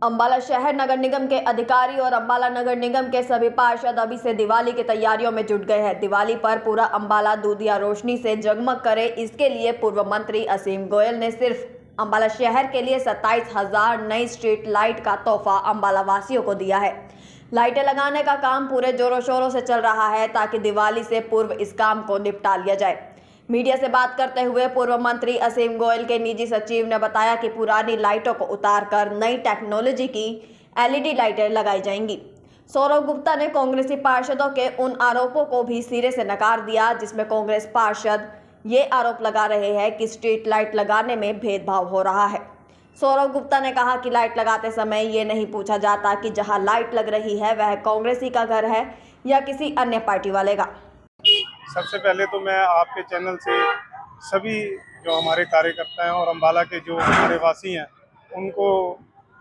अंबाला शहर नगर निगम के अधिकारी और अंबाला नगर निगम के सभी पार्षद अभी से दिवाली की तैयारियों में जुट गए हैं। दिवाली पर पूरा अंबाला दूधिया रोशनी से जगमग करे, इसके लिए पूर्व मंत्री असीम गोयल ने सिर्फ अंबाला शहर के लिए 27,000 नई स्ट्रीट लाइट का तोहफा अंबाला वासियों को दिया है। लाइटें लगाने का काम पूरे जोरों शोरों से चल रहा है ताकि दिवाली से पूर्व इस काम को निपटा लिया जाए। मीडिया से बात करते हुए पूर्व मंत्री असीम गोयल के निजी सचिव ने बताया कि पुरानी लाइटों को उतारकर नई टेक्नोलॉजी की एलईडी लाइटें लगाई जाएंगी। सौरभ गुप्ता ने कांग्रेसी पार्षदों के उन आरोपों को भी सिरे से नकार दिया जिसमें कांग्रेस पार्षद ये आरोप लगा रहे हैं कि स्ट्रीट लाइट लगाने में भेदभाव हो रहा है। सौरभ गुप्ता ने कहा कि लाइट लगाते समय ये नहीं पूछा जाता कि जहां लाइट लग रही है वह कांग्रेसी का घर है या किसी अन्य पार्टी वाले का। सबसे पहले तो मैं आपके चैनल से सभी जो हमारे कार्यकर्ता हैं और अंबाला के जो हमारे वासी हैं उनको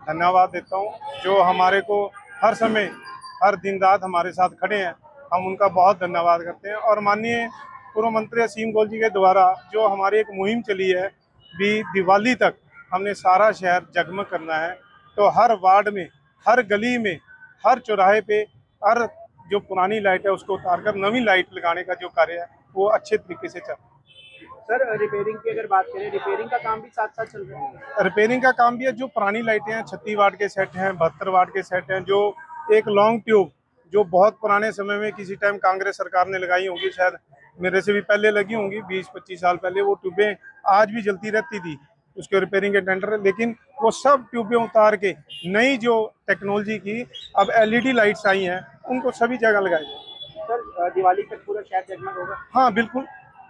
धन्यवाद देता हूं, जो हमारे को हर समय हर दिन रात हमारे साथ खड़े हैं। हम उनका बहुत धन्यवाद करते हैं। और माननीय पूर्व मंत्री असीम गोयल जी के द्वारा जो हमारी एक मुहिम चली है भी दिवाली तक हमने सारा शहर जगमग करना है, तो हर वार्ड में, हर गली में, हर चौराहे पे हर जो पुरानी लाइट है उसको उतारकर नवी लाइट लगाने का जो कार्य है वो अच्छे तरीके से चल रहा है। सर, रिपेयरिंग की अगर बात करें, रिपेयरिंग का काम भी साथ साथ चल रहा है। रिपेयरिंग का काम भी है। जो पुरानी लाइटें हैं 36 वाट के सेट हैं, 72 वाट के सेट हैं, जो एक लॉन्ग ट्यूब जो बहुत पुराने समय में किसी टाइम कांग्रेस सरकार ने लगाई होंगी, शायद मेरे से भी पहले लगी होंगी, 20-25 साल पहले, वो ट्यूबें आज भी जलती रहती थी, उसके रिपेयरिंग के टेंडर है। लेकिन वो सब ट्यूबें उतार के नई जो टेक्नोलॉजी की अब एलईडी लाइट्स आई हैं उनको सभी जगह लगाई जाए। सर, दिवाली तक पूरा शहर जगमग होगा? हाँ बिल्कुल,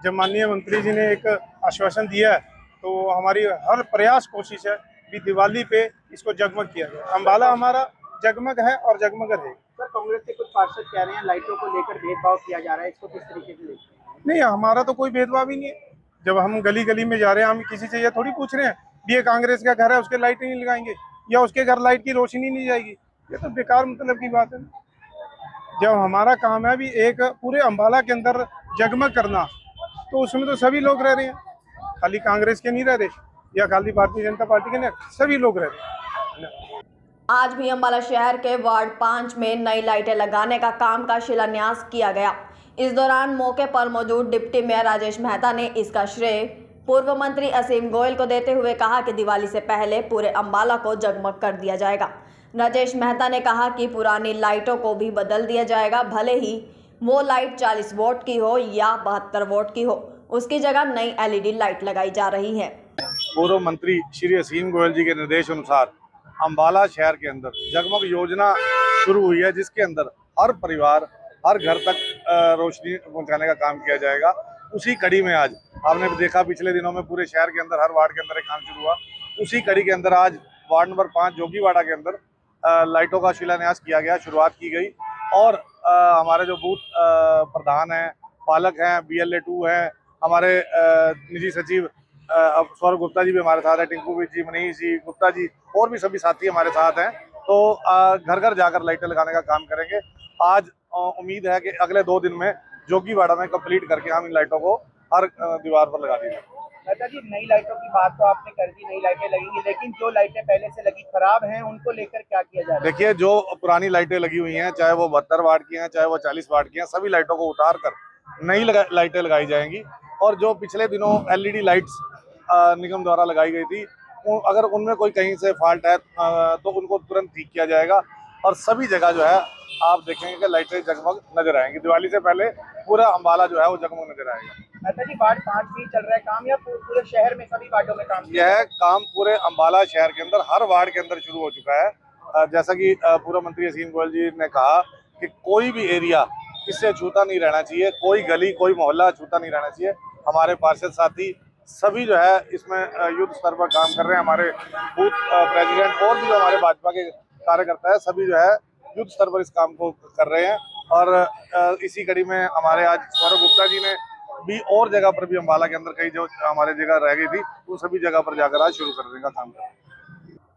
जब माननीय मंत्री जी ने एक आश्वासन दिया है तो हमारी हर प्रयास कोशिश है कि दिवाली पे इसको जगमग किया जाए। अंबाला हमारा जगमग है और जगमग रहेगा। सर, कांग्रेस के कुछ पार्षद कह रहे हैं लाइटों को लेकर भेदभाव किया जा रहा है, इसको किस तरीके से लेकर? नहीं, हमारा तो कोई भेदभाव ही नहीं है। जब हम गली गली में जा रहे हैं हम किसी से ये थोड़ी पूछ रहे हैं भी ये कांग्रेस का घर है उसके लाइट नहीं लगाएंगे या उसके घर लाइट की रोशनी नहीं जाएगी। ये तो बेकार मतलब की बात है। जब हमारा काम है भी एक पूरे अंबाला के अंदर जगमग करना, तो उसमें तो सभी लोग रह रहे हैं, खाली कांग्रेस के नहीं रह रहे या खाली भारतीय जनता पार्टी के नहीं, सभी लोग रह रहे हैं। आज भी अंबाला शहर के वार्ड 5 में नई लाइटें लगाने का काम का शिलान्यास किया गया। इस दौरान मौके पर मौजूद डिप्टी मेयर राजेश मेहता ने इसका श्रेय पूर्व मंत्री असीम गोयल को देते हुए कहा कि दिवाली से पहले पूरे अंबाला को जगमग कर दिया जाएगा। राजेश मेहता ने कहा कि पुरानी लाइटों को भी बदल दिया जाएगा, भले ही वो लाइट 40 वोट की हो या 72 वोट की हो, उसकी जगह नई एलईडी लाइट लगाई जा रही है। पूर्व मंत्री श्री असीम गोयल जी के निर्देश अनुसार अंबाला शहर के अंदर जगमग योजना शुरू हुई है, जिसके अंदर हर परिवार, हर घर तक रोशनी पहुंचाने का काम किया जाएगा। उसी कड़ी में आज आपने देखा पिछले दिनों में पूरे शहर के अंदर हर वार्ड के अंदर एक काम शुरू हुआ। उसी कड़ी के अंदर आज वार्ड नंबर 5 जोगीवाड़ा के अंदर लाइटों का शिलान्यास किया गया, शुरुआत की गई। और हमारे जो बूथ प्रधान हैं, पालक हैं, BLA 2 हैं, हमारे निजी सचिव सौरभ गुप्ता जी भी हमारे साथ हैं, टिंकू जी, मनीष जी, गुप्ता जी और भी सभी साथी हमारे साथ हैं। तो घर घर जाकर लाइटें लगाने का काम करेंगे। आज उम्मीद है कि अगले 2 दिन में जोगीवाड़ा में कंप्लीट करके हम इन लाइटों को हर दीवार पर लगा देंगे। दादा जी, नई लाइटों की बात तो आपने कर दी, नई लाइटें लगेंगी, लेकिन जो लाइटें पहले से लगी खराब हैं उनको लेकर क्या किया जा रहा है? देखिए, जो पुरानी लाइटें लगी हुई हैं, चाहे वो 72 वाट की हैं, चाहे वो 40 वाट की हैं, सभी लाइटों को उतार कर नई लाइटें लगाई जाएंगी। और जो पिछले दिनों LED लाइट्स निगम द्वारा लगाई गई थी, अगर उनमें कोई कहीं से फॉल्ट है तो उनको तुरंत ठीक किया जाएगा। और सभी जगह जो है आप देखेंगे कि लाइटें जगमग नजर आएंगी। दिवाली से पहले पूरा अंबाला जो है वो जगमग नजर आएगा। दादा जी, वार्ड 5 भी चल रहा है काम या पूरे शहर में सभी वार्डों में काम? यह काम पूरे अंबाला शहर के अंदर हर वार्ड के अंदर शुरू हो चुका है। जैसा कि पूर्व मंत्री असीम गोयल जी ने कहा कि कोई भी एरिया इससे छूता नहीं रहना चाहिए, कोई गली, कोई मोहल्ला छूता नहीं रहना चाहिए। हमारे पार्षद साथी सभी जो है इसमें युद्ध स्तर पर काम कर रहे हैं। हमारे बूथ प्रेसिडेंट और भी जो हमारे भाजपा के कार्यकर्ता है, सभी जो है युद्ध स्तर पर इस काम को कर रहे हैं। और इसी कड़ी में हमारे आज सौरभ गुप्ता जी ने भी और जगह पर भी अंबाला के अंदर कई जो हमारे जगह रह गई थी उन सभी जगह पर जाकर आज शुरू करने का काम कर रहे हैं।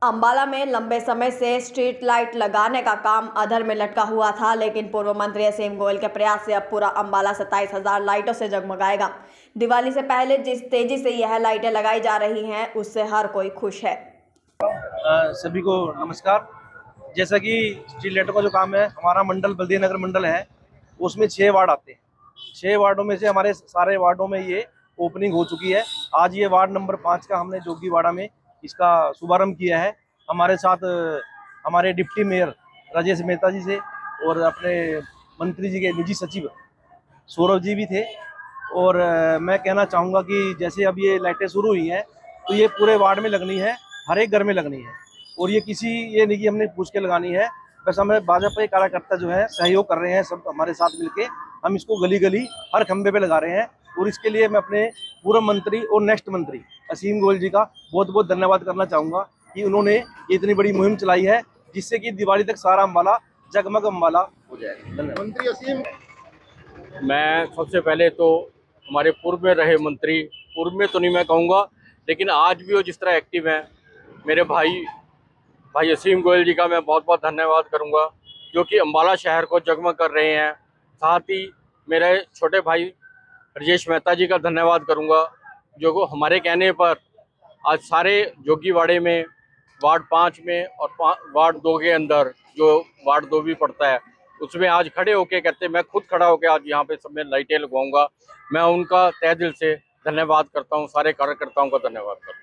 अंबाला में लंबे समय से स्ट्रीट लाइट लगाने का काम अधर में लटका हुआ था, लेकिन पूर्व मंत्री असीम गोयल के प्रयास से अब पूरा अंबाला 27,000 लाइटों से जगमगाएगा। दिवाली से पहले जिस तेजी से यह लाइटें लगाई जा रही हैं उससे हर कोई खुश है। सभी को नमस्कार। जैसा कि स्ट्रीट लाइटों का जो काम है, हमारा मंडल बल्दिया नगर मंडल है, उसमें 6 वार्ड आते हैं। 6 वार्डों में से हमारे सारे वार्डों में ये ओपनिंग हो चुकी है। आज ये वार्ड नंबर 5 का हमने जोगीवाड़ा में इसका शुभारंभ किया है। हमारे साथ हमारे डिप्टी मेयर राजेश मेहता जी से और अपने मंत्री जी के निजी सचिव सौरभ जी भी थे। और मैं कहना चाहूँगा कि जैसे अब ये लाइटें शुरू हुई हैं तो ये पूरे वार्ड में लगनी है, हर एक घर में लगनी है। और ये नहीं कि हमने पूछ के लगानी है, बस हमें भाजपा के कार्यकर्ता जो है सहयोग कर रहे हैं, सब हमारे साथ मिलके हम इसको गली गली हर खंबे पे लगा रहे हैं। और इसके लिए मैं अपने पूर्व मंत्री और नेक्स्ट मंत्री असीम गोयल जी का बहुत बहुत धन्यवाद करना चाहूँगा कि उन्होंने ये इतनी बड़ी मुहिम चलाई है, जिससे कि दिवाली तक सारा अम्बाला जगमग अम्बाला हो जाएगा। धन्यवाद। मंत्री असीम, मैं सबसे पहले तो हमारे पूर्व में रहे मंत्री, पूर्व में तो नहीं मैं कहूँगा, लेकिन आज भी वो जिस तरह एक्टिव हैं, मेरे भाई असीम गोयल जी का मैं बहुत बहुत धन्यवाद करूँगा, जो कि अम्बाला शहर को जगमग कर रहे हैं। साथ ही मेरे छोटे भाई राजेश मेहता जी का धन्यवाद करूँगा, जो हमारे कहने पर आज सारे जोगीवाड़े में वार्ड 5 में और वार्ड 2 के अंदर, जो वार्ड 2 भी पड़ता है, उसमें आज खड़े होके कहते मैं खुद खड़ा होकर आज यहाँ पे सब में लाइटें लगवाऊंगा। मैं उनका तहे दिल से धन्यवाद करता हूँ, सारे कार्यकर्ताओं का धन्यवाद करता हूँ।